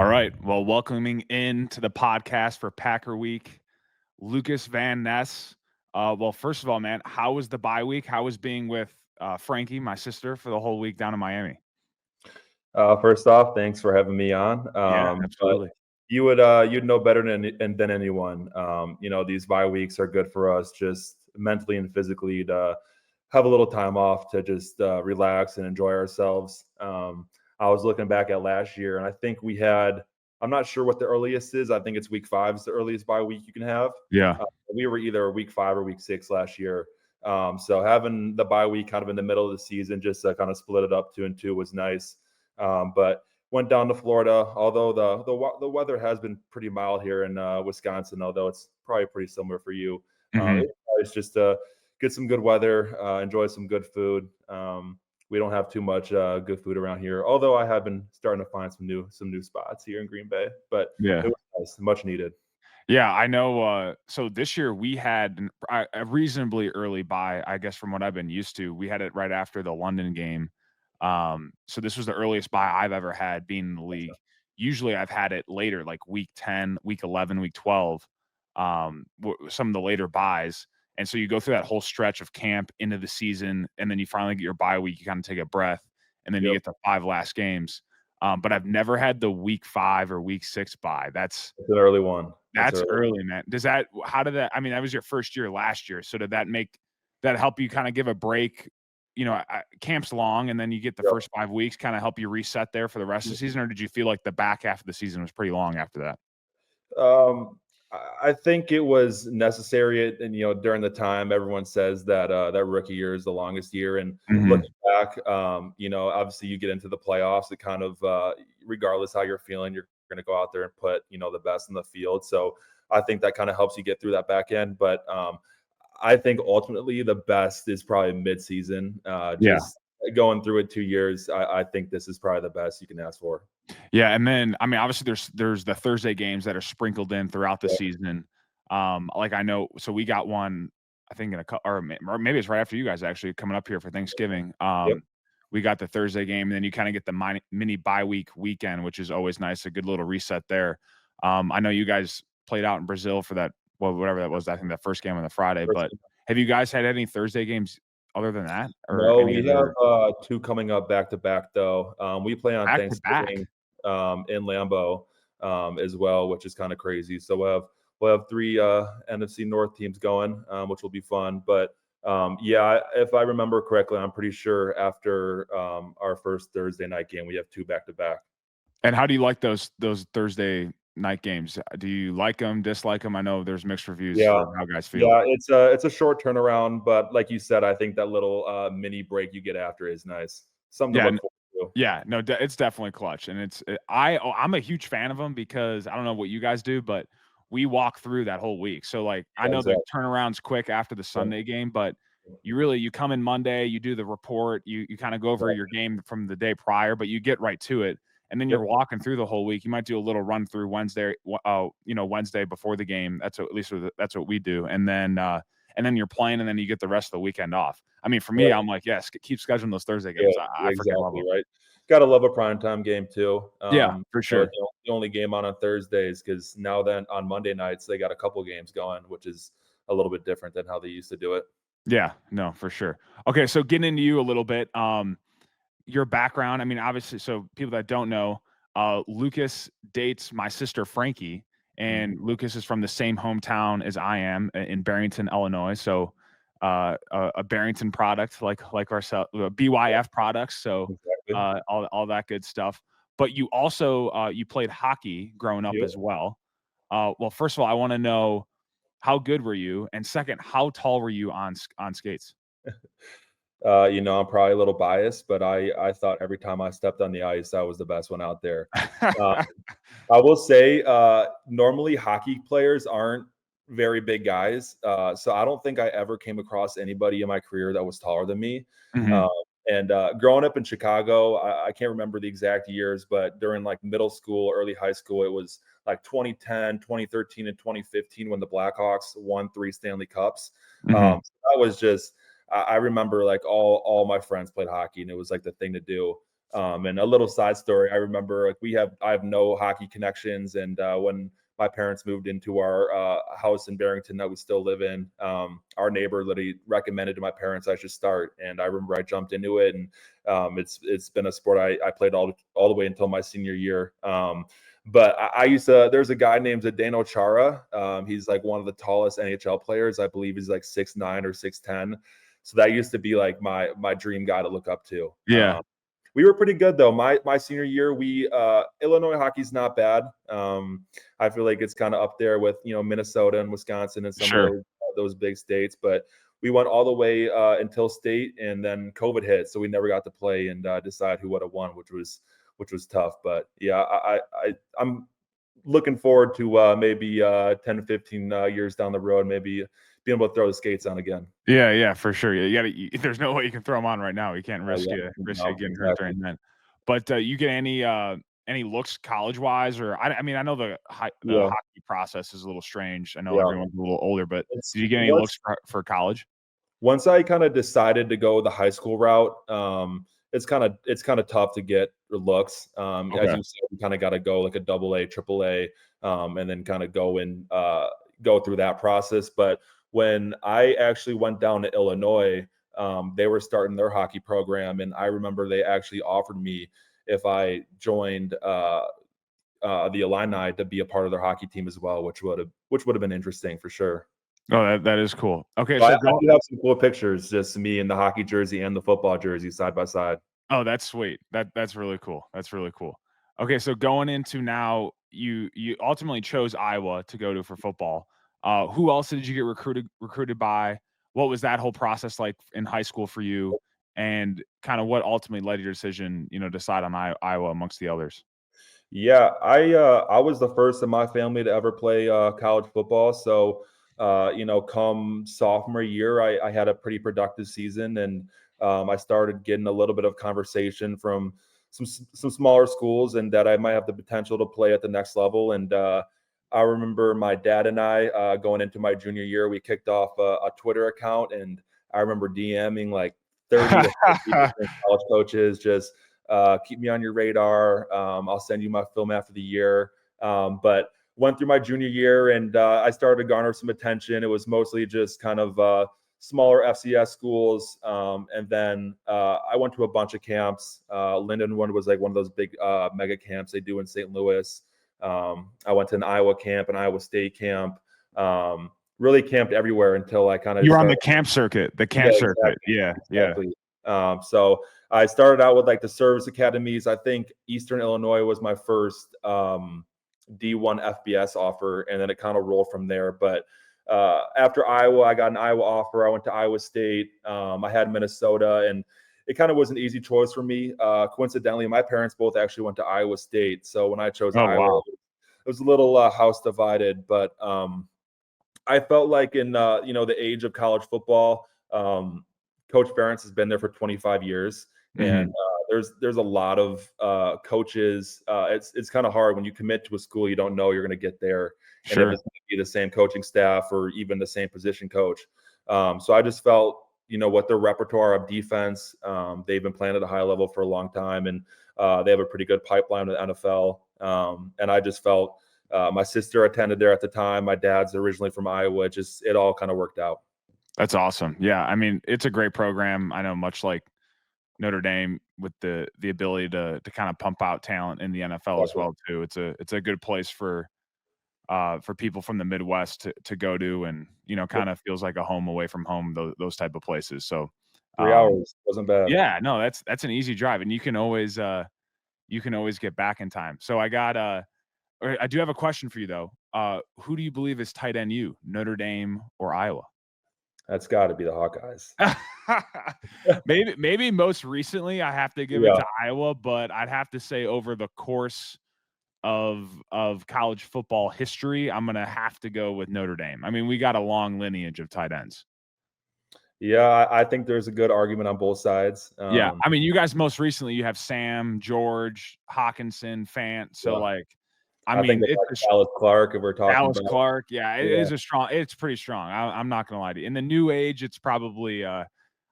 All right. Well, welcoming into the podcast for Packer Week, Lukas Van Ness. Well, first of all, man, how was the bye week? How was being with Frankie, my sister, for the whole week down in Miami? First off, thanks for having me on. Yeah, But absolutely. you'd know better than anyone. These bye weeks are good for us, just mentally and physically, to have a little time off to just relax and enjoy ourselves. I was looking back at last year, and I think we had. I'm not sure what the earliest is. I think it's week 5 is the earliest bye week you can have. Yeah. We were either week 5 or week 6 last year. So having the bye week kind of in the middle of the season, just to kind of split it up 2 and 2 was nice. But went down to Florida, although the weather has been pretty mild here in Wisconsin, although it's probably pretty similar for you. Hmm. It's just to get some good weather, enjoy some good food. We don't have too much good food around here, although I have been starting to find some new spots here in Green Bay. But Yeah. it was nice, much needed. Yeah, I know. So this year we had a reasonably early bye, I guess, from what I've been used to. We had it right after the London game. So this was the earliest bye I've ever had being in the league. Usually I've had it later, like week 10, week 11, week 12, some of the later buys. And so you go through that whole stretch of camp into the season, and then you finally get your bye week. You kind of take a breath, and then you Yep, get the 5 last games. But I've never had the week 5 or week 6 bye. it's an early one. That's That's early. early, man. How did that, I mean, that was your first year last year, so did that help you kinda give a break? Camp's long, and then you get the Yep. first 5 weeks, kinda help you reset there for the rest of the season, or did you feel like the back half of the season was pretty long after that? Um, I think it was necessary, and during the time, everyone says that that rookie year is the longest year. And Mhm. looking back, obviously you get into the playoffs. It kind of, regardless how you're feeling, you're going to go out there and put the best in the field. So I think that kind of helps you get through that back end. But I think ultimately the best is probably midseason. Yeah. Just going through it 2 years, I think this is probably the best you can ask for. Yeah, and then, I mean, obviously, there's the Thursday games that are sprinkled in throughout the Yep. season. Like, I know, so we got one, I think, in a cou or maybe it's right after you guys actually coming up here for Thanksgiving. Yep. We got the Thursday game, and then you kinda get the mini bye week weekend, which is always nice, a good little reset there. I know you guys played out in Brazil for that, well, whatever that was, I think that first game on the Friday, but have you guys had any Thursday games other than that, or No, any we have other 2 coming up back to back, though. We play on back to back? Thanksgiving in Lambeau as well, which is kind of crazy. So we'll have 3 NFC North teams going, which will be fun. But yeah, if I remember correctly, I'm pretty sure after our first Thursday night game, we have 2 back to back. And how do you like those Thursday night games? Do you like them, dislike them? I know there's mixed reviews Yeah, for how guys feel. yeah, it's a short turnaround, but like you said, I think that little mini break you get after is nice. Something to Yeah, look forward to. yeah, no, it's definitely clutch, and I'm a huge fan of them because I don't know what you guys do, but we walk through that whole week. So, like, I Yeah, know the exactly. turnaround's quick after the Yeah, Sunday game, but you come in Monday, you do the report, you kinda go over your game from the day prior, but you get right to it, and then yep, you're walking through the whole week. You might do a little run through Wednesday before the game. That's what we do, and then you're playing, and then you get the rest of the weekend off. I mean, for me, right. I'm like, yes, keep scheduling those Thursday Yeah, games. I freaking love exactly, them. right. Gotta love a primetime game too. Yeah, for So sure. the only game on Thursdays, because now then on Monday nights, they got a couple games going, which is a little bit different than how they used to do it. Yeah, no, for sure. Okay, so getting into you a little bit, your background. I mean, obviously, so people that don't know, Lucas dates my sister Frankie, Mhm. and Lucas is from the same hometown as I am in Barrington, Illinois. So, a Barrington product, like ourselves, Yeah, BYF products. So, exactly. all that good stuff. But you also you played hockey growing up Yep. as well. Well, first of all, I want to know how good were you, and second, how tall were you on skates? I'm probably a little biased, but I thought every time I stepped on the ice, I was the best one out there. Uh, I will say, normally hockey players aren't very big guys, so I don't think I ever came across anybody in my career that was taller than me. Mhm. Uh, and growing up in Chicago, I can't remember the exact years, but during like middle school, early high school, it was like 2010, 2013, and 2015 when the Blackhawks won 3 Stanley Cups. Mhm. So that was just, I remember like all my friends played hockey, and it was like the thing to do. And a little side story, I remember like I have no hockey connections, and when my parents moved into our house in Barrington that we still live in, our neighbor literally recommended to my parents I should start, and I remember I jumped into it, and it's been a sport I played all the way until my senior year. But I used to. There's a guy named Zdeno Chara. He's like one of the tallest NHL players. I believe he's like 6'9" or 6'10". So that used to be like my dream guy to look up to. Yeah, We were pretty good though. My senior year, we Illinois hockey's not bad. I feel like it's kind of up there with Minnesota and Wisconsin and some of sure. those big states. But we went all the way until state, and then COVID hit, so we never got to play and decide who would have won, which was tough. But yeah, I'm looking forward to maybe 10 to 15 years down the road, maybe being able to throw the skates on again. Yeah, for sure. Yeah, there's no way you can throw them on right now. You can't risk Yeah, you no, getting hurt exactly. during that. But you get any looks college wise, or I mean I know the Yeah, hockey process is a little strange. I know yeah. everyone's a little older, but It's did you get any once looks for college? once I kind of decided to go the high school route, it's kind of tough to get looks. As Okay. you said, you kind of got to go like a double A, triple A, and then kind of go through that process. But when I actually went down to Illinois, they were starting their hockey program, and I remember they actually offered me if I joined the Illini to be a part of their hockey team as well, which would have been interesting for sure. Oh, that is cool. Okay, So I so I go. do have some cool pictures, just me in the hockey jersey and the football jersey side by side. Oh, that's sweet. That's really cool. That's really cool. Okay, so going into now, you ultimately chose Iowa to go to for football. Who else did you get recruited by? What was that whole process like in high school for you? And kind of what ultimately led your decision, decide on Iowa amongst the others? Yeah, I was the first in my family to ever play college football. So come sophomore year, I had a pretty productive season, and I started getting a little bit of conversation from some smaller schools, and that I might have the potential to play at the next level. And I remember my dad and I going into my junior year, we kicked off a Twitter account, and I remember DMing like 30 to 50 different college coaches, just keep me on your radar. I'll send you my film after the year. But went through my junior year, and I started to garner some attention. It was mostly just kind of smaller FCS schools. And then I went to a bunch of camps. Linden one was like one of those big mega camps they do in St. Louis. I went to an Iowa camp, an Iowa State camp. Really camped everywhere until I kind of You were on started. the camp circuit. The Yeah, camp circuit. exactly. Yeah, yeah. Exactly. So I started out with like the service academies. I think Eastern Illinois was my first D1 FBS offer, and then it kind of rolled from there. But after Iowa, I got an Iowa offer. I went to Iowa State. I had Minnesota, and it kind of was an easy choice for me. Coincidentally, my parents both actually went to Iowa State. So when I chose Oh Iowa, wow. it was a little house divided. But I felt like in the age of college football, Coach Ferentz has been there for 25 years, and Hmm. there's a lot of coaches. It's kind of hard when you commit to a school you don't know you're going to get there, and if Sure. it's going to be the same coaching staff or even the same position coach. So I just felt with their repertoire of defense, they've been playing at a high level for a long time, and they have a pretty good pipeline with the NFL. And I just felt my sister attended there at the time. My dad's originally from Iowa. It all kind of worked out. That's awesome. Yeah, I mean, it's a great program. I know much like Notre Dame with the ability to kind of pump out talent in the NFL as Exactly. well too. It's a good place for people from the Midwest to go to, and Yep. kind of feels like a home away from home, those type of places. So, Three um, hours wasn't bad. yeah, no, that's an easy drive, and you can always get back in time. So I do have a question for you though. Who do you believe is tight end you, Notre Dame or Iowa? That's got to be the Hawkeyes. Maybe most recently I have to give it Yeah. to Iowa, but I'd have to say over the course of college football history, I'm gonna have to go with Notre Dame. I mean, we got a long lineage of tight ends. Yeah, I think there's a good argument on both sides. Yeah, I mean, you guys most recently you have Sam, George, Hawkinson, Fant. So Yeah. like, I I think mean, about it's a Dallas Clark if we're talking Dallas about. Clark. Yeah, it Yeah. is a strong. It's pretty strong. I'm not gonna lie to you. In the new age, it's probably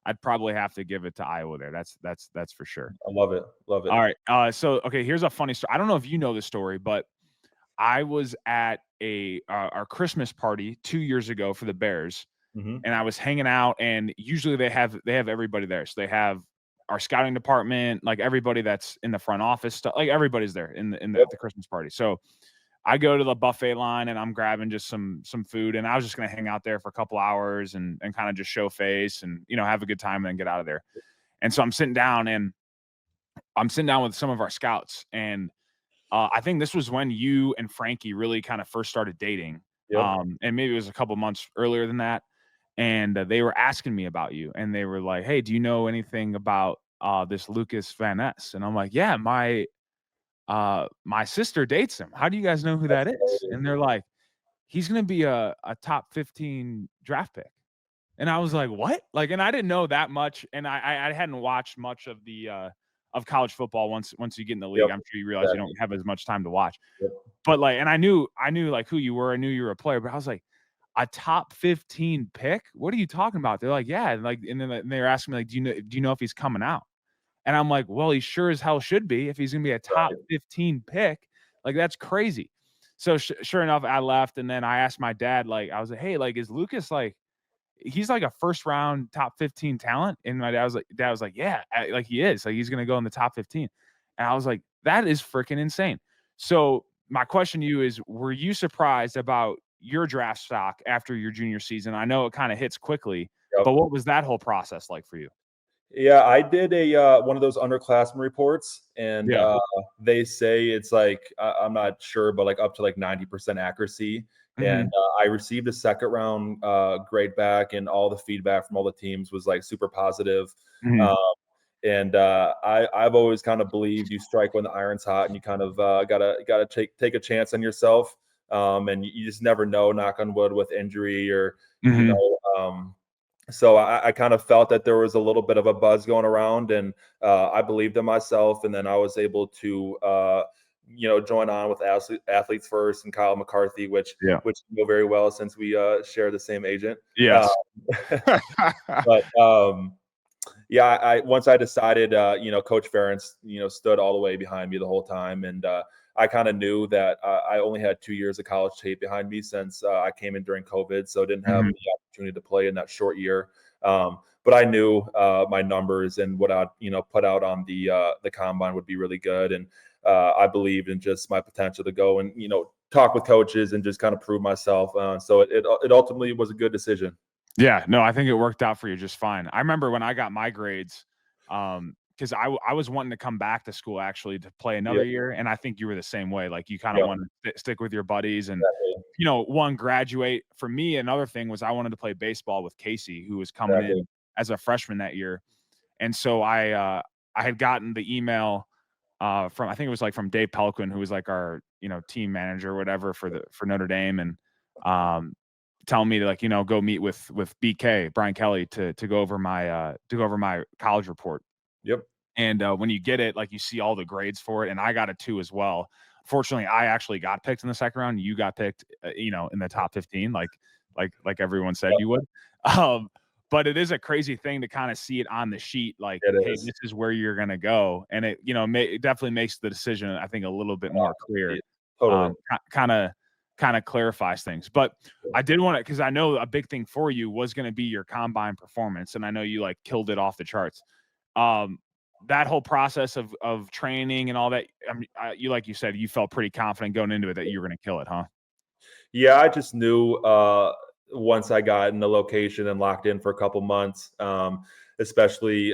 I'd probably have to give it to Iowa there. That's for sure. I love it. Love it. All right. So okay, here's a funny story. I don't know if you know this story, but I was at our Christmas party 2 years ago for the Bears, Mhm. and I was hanging out, and usually they have everybody there. So they have our scouting department, like everybody that's in the front office stuff, like everybody's there in the Yep. at the Christmas party. So I go to the buffet line and I'm grabbing just some food, and I was just gonna hang out there for a couple hours and kind of just show face and have a good time and then get out of there. And so I'm sitting down with some of our scouts, and I think this was when you and Frankie really kind of first started dating. Yep. And maybe it was a couple months earlier than that. And they were asking me about you, and they were like, "Hey, do you know anything about this Lukas Van Ness?" And I'm like, "Yeah, my sister dates him. How do you guys know who That's that is?" hilarious. And they're like, "He's gonna be a top 15 draft pick." And I was like, "What?" Like, and I didn't know that much, and I hadn't watched much of college football once you get in the league. Yep. I'm sure you realize you Exactly. don't have as much time to watch. Yep. But, like, and I knew, like, who you were. I knew you were a player, but I was like, "A top 15 pick? What are you talking about?" They're like, "Yeah," and, like, and then they were asking me, like, "Do you know if he's coming out?" And I'm like, "Well, he sure as hell should be if he's gonna be a top Right. 15 pick. Like, that's crazy." So, sure enough, I left, and then I asked my dad, like, I was like, "Hey, like, is Lucas, like, he's like a first round top 15 talent?" And my dad was like, "Yeah, like he is. Like he's gonna go in the top 15." And I was like, "That is freaking insane." So my question to you is, were you surprised about your draft stock after your junior season? I know it kind of hits quickly, Yep. but what was that whole process like for you? Yeah, I did a one of those underclassmen reports, and Yeah. they say it's like I'm not sure, but like up to like 90% accuracy. And Mhm. I received a second round grade back, and all the feedback from all the teams was like super positive. Mhm. Um, and I've always kind of believed you strike when the iron's hot, and you kind of gotta take a chance on yourself. And you just never know, knock on wood, with injury or you Mhm. know. So I kind of felt that there was a little bit of a buzz going around, and I believed in myself, and then I was able to join on with Athletes First and Kyle McCarthy, which Yeah. you know very well since we share the same agent. Uh, Yes. but yeah, I once I decided, Coach Ferentz, stood all the way behind me the whole time, and I kind of knew that I only had 2 years of college tape behind me since I came in during COVID, so didn't have Mhm. the opportunity to play in that short year. But I knew my numbers and what I'd put out on the combine would be really good, and I believed in just my potential to go and talk with coaches and just kind of prove myself. So it ultimately was a good decision. Yeah, no, I think it worked out for you just fine. I remember when I got my grades, because I was wanting to come back to school actually to play Yeah, another year, and I think you were the same way. Like you kind of yeah, want to stick with your buddies, and exactly, one graduate. For me, another thing was I wanted to play baseball with Casey, who was coming exactly. in as a freshman that year, and so I had gotten the email from I think it was like from Dave Pelquin, who was like our team manager or whatever for Notre Dame, and um, telling me to like go meet with BK Brian Kelly to go over my college report. Yep. And when you get it, like you see all the grades for it, and I got a two as well. Fortunately, I actually got picked in the second round. You got picked, in the top 15, like everyone said Yep. you would. Um, but it is a crazy thing to kind of see it on the sheet, like, It hey, is. this is where you're gonna go, and it definitely makes the decision, I think, a little bit more clear. Yeah, totally. Kind of clarifies things. But I did want to, because I know a big thing for you was going to be your combine performance, and I know you like killed it off the charts. Um, that whole process of training and all that. I mean, like you said, you felt pretty confident going into it that you were going to kill it, huh? Yeah, I just knew once I got in the location and locked in for a couple months, especially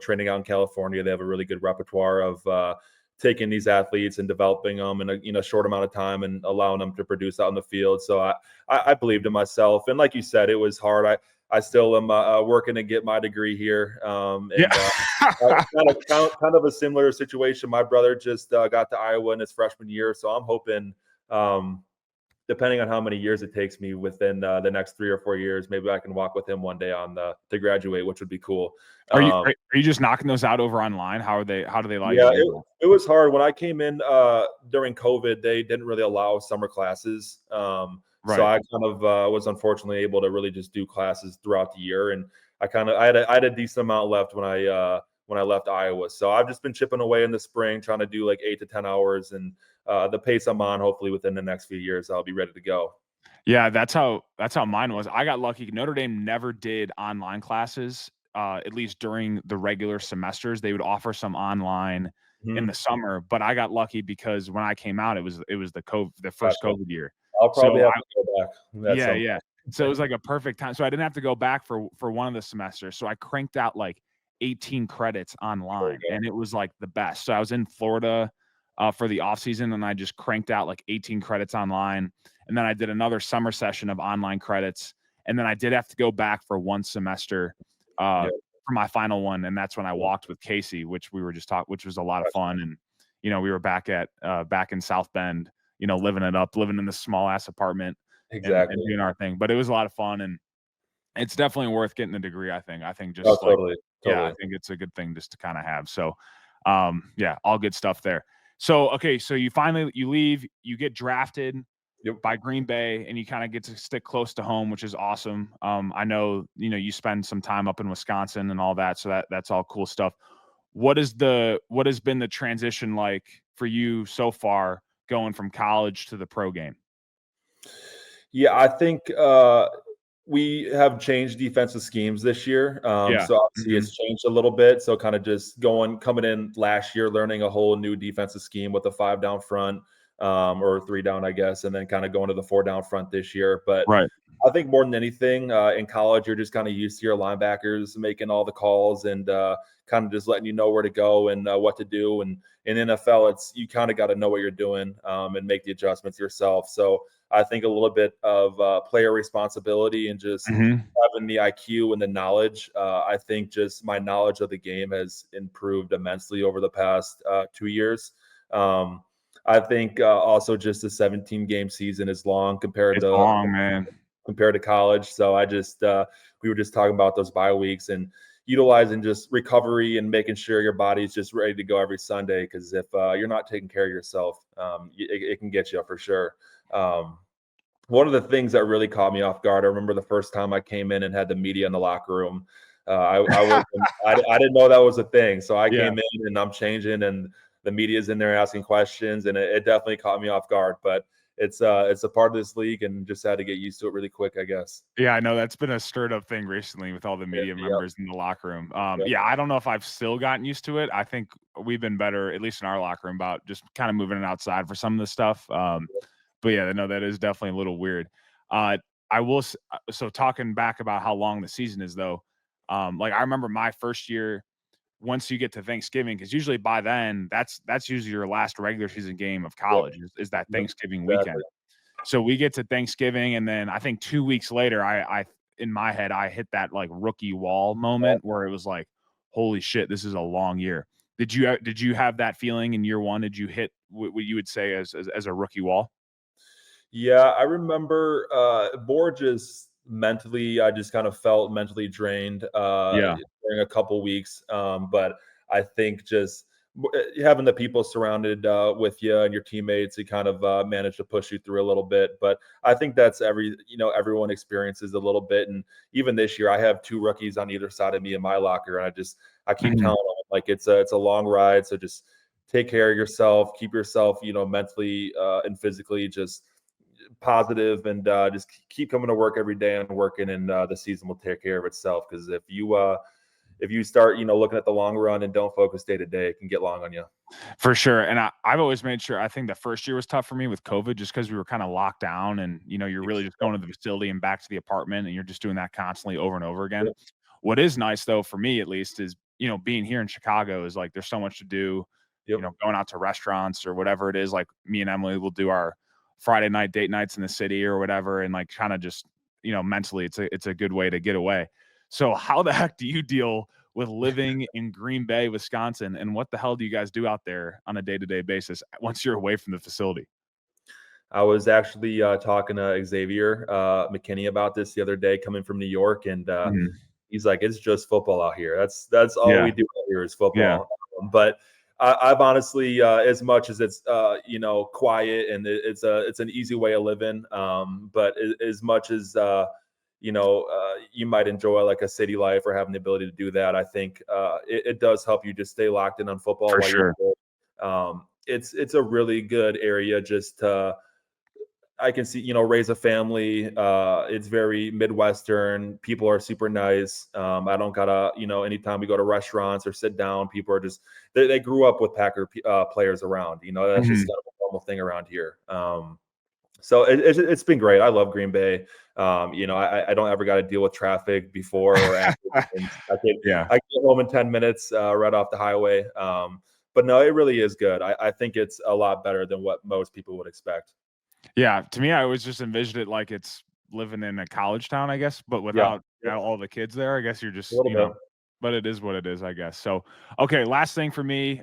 training out in California, they have a really good repertoire of taking these athletes and developing them in a short amount of time and allowing them to produce out in the field. So I believed in myself, and like you said, it was hard. I still am working to get my degree here, Yeah. and kind of a similar situation. My brother just got to Iowa in his freshman year, so I'm hoping. Um, Depending on how many years it takes me within the next 3 or 4 years, maybe I can walk with him one day on the to graduate, which would be cool. Are you Um, are you just knocking those out over online? How do they allow you to yeah, do that? it was hard when I came in during COVID. They didn't really allow summer classes, so Right. I kind of was unfortunately able to really just do classes throughout the year. And I had a decent amount left when I left Iowa. So I've just been chipping away in the spring, trying to do like 8 to 10 hours, and the pace I'm on, hopefully within the next few years, I'll be ready to go. Yeah, that's how mine was. I got lucky. Notre Dame never did online classes, at least during the regular semesters. They would offer some online in the Mhm. summer, but I got lucky because when I came out, it was the first Gotcha. COVID year. I'll probably So have to go back at yeah, some yeah. So it was like a perfect time. So I didn't have to go back for one of the semesters. So I cranked out like 18 credits There you online, go. and it was like the best. So I was in Florida for the off season, and I just cranked out like 18 credits online, and then I did another summer session of online credits, and then I did have to go back for one semester Yeah, for my final one, and that's when I yeah, walked with Casey, which we were just talking, which was a lot of gotcha. fun, and we were back in South Bend, living it up, living in this small ass apartment and Exactly. doing our thing. But it was a lot of fun, and it's definitely worth getting the degree, I think. I think Oh, just like totally, yeah, I totally. think it's a good thing just to kinda have. So, yeah, all good stuff there. So, okay, so you leave, you get drafted Yep. by Green Bay, and you kinda get to stick close to home, which is awesome. I know, you spend some time up in Wisconsin and all that, so that's all cool stuff. What has been the transition like for you so far going from college to the pro game? Yeah, I think we have changed defensive schemes this year. Yeah. So obviously Mhm. it's changed a little bit. So kind of just coming in last year, learning a whole new defensive scheme with a 5 down front, or 3 down, I guess, and then kind of going to the 4 down front this year. But Right. I think more than anything, in college, you're just kind of used to your linebackers making all the calls and kind of just letting you know where to go and what to do. And in NFL, it's you kind of got to know what you're doing and make the adjustments yourself. So I think a little bit of player responsibility and just Mhm. having the IQ and the knowledge. I think just my knowledge of the game has improved immensely over the past 2 years. Um, I think also just the 17 game season is long It's long, man. compared to college. So I just we were just talking about those bye weeks and utilizing just recovery and making sure your body's just ready to go every Sunday. Because if you're not taking care of yourself, it can get you for sure. Um, One of the things that really caught me off guard, I remember the first time I came in and had the media in the locker room. I didn't know that was a thing, so I Yeah. came in and I'm changing, and the media's in there asking questions, and it definitely caught me off guard. But it's a part of this league, and just had to get used to it really quick, I guess. Yeah, I know that's been a stirred up thing recently with all the Yeah, media yep, members in the locker room. yep, Yeah, I don't know if I've still gotten used to it. I think we've been better, at least in our locker room, about just kind of moving it outside for some of the stuff. But yeah, no, that is definitely a little weird. Uh, so talking back about how long the season is though. Like I remember my first year, once you get to Thanksgiving, because usually by then that's usually your last regular season game of yep, college is that yep, Thanksgiving exactly. weekend. So we get to Thanksgiving, and then I think 2 weeks later, I in my head, I hit that, like, rookie wall moment where it was like, "Holy shit, this is a long year." Did you have that feeling in year 1? Did you hit what you would say as a rookie wall? Yeah, I remember more just mentally, I just kind of felt mentally drained Yeah. during a couple weeks. But I think just having the people surrounded with you and your teammates, it kind of managed to push you through a little bit. But I think that's everyone experiences a little bit. And even this year, I have 2 rookies on either side of me in my locker, and I keep Mhm. telling them like it's a long ride, so just take care of yourself, keep yourself, mentally and physically just positive, and just keep coming to work every day and working, and the season will take care of itself. Because if you start looking at the long run and don't focus day to day, it can get long on you. For sure, and I've always made sure. I think the first year was tough for me with COVID just because we were kinda locked down and, you're really just going to the facility and back to the apartment, and you're just doing that constantly over and over again. Yep, What is nice, though, for me at least, is, being here in Chicago is, like, there's so much to do, yep, going out to restaurants or whatever it is, like, me and Emily will do our Friday night date nights in the city or whatever, and, like, kinda just, mentally, it's a good way to get away. So how the heck do you deal with living in Green Bay, Wisconsin, and what the hell do you guys do out there on a day-to-day basis once you're away from the facility? I was actually talking to Xavier McKinney about this the other day, coming from New York, and Mhm. he's like, "It's just football out here. That's all Yeah, we do out here is yeah. football." But I've honestly, as much as it's quiet and it's an easy way of living, but as much as you might enjoy like a city life or having the ability to do that. I think it does help you just stay locked in on football For while you're sure. there. It's a really good area just to I can see, raise a family. It's very Midwestern. People are super nice. I don't gotta, anytime we go to restaurants or sit down, people are just they grew up with Packer players around. That's just Mhm. kind of a normal thing around here. So it's been great. I love Green Bay. I don't ever got to deal with traffic before or after games. Yeah. I get home in 10 minutes right off the highway. But no, it really is good. I think it's a lot better than what most people would expect. Yeah, to me, I always just envisioned it like it's living in a college town, I guess, but Yeah, without, yep, all the kids there. I guess you're a just, little bit. but it is what it is, I guess. So, okay, last thing for me,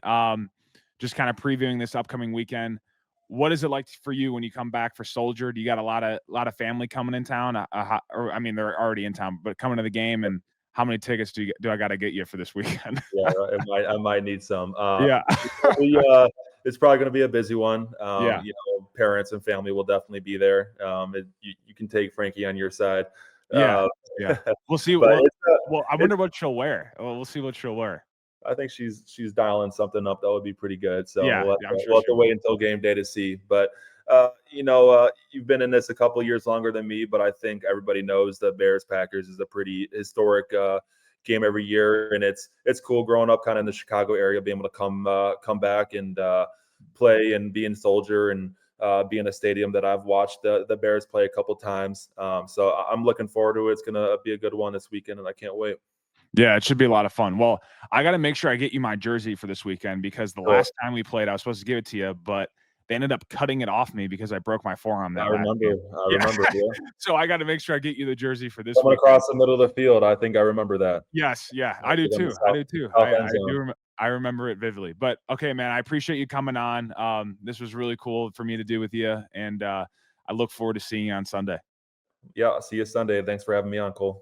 just kind of previewing this upcoming weekend. What is it like for you when you come back for Soldier? Do you got a lot of family coming in town? Or I mean, they're already in town, but coming to the game, and how many tickets do I got to get you for this weekend? Yeah, I might need some. Yeah. It's probably going to be a busy one. Yeah. Parents and family will definitely be there. You can take Frankie on your side, Yeah. uh, Yeah. We'll see. but I it's wonder what she'll wear. Well, we'll see what she'll wear. I think she's dialing something up that would be pretty good. So Yeah, yeah, I'm sure we'll have she to wait will. until game day to see. But you've been in this a couple years longer than me, but I think everybody knows that Bears Packers is a pretty historic game every year, and it's cool growing up kind of in the Chicago area, being able to come back and play and be in Soldier and be in a stadium that I've watched the Bears play a couple times. So I'm looking forward to it. It's gonna be a good one this weekend, and I can't wait. Yeah, it should be a lot of fun. Well, I gotta make sure I get you my jersey for this weekend because the Cool. last time we played, I was supposed to give it to you, but they ended up cutting it off me because I broke my forearm I that last remember. game. I Yeah. remember. Yeah. So I gotta make sure I get you the jersey for this Coming weekend. across the middle of the field, I think I remember that. Yes, yeah, I I do think on the too. I do too. south end zone. I remember it vividly. But okay, man, I appreciate you coming on. This was really cool for me to do with you, and I look forward to seeing you on Sunday. Yeah, see you Sunday. Thanks for having me on, Cole.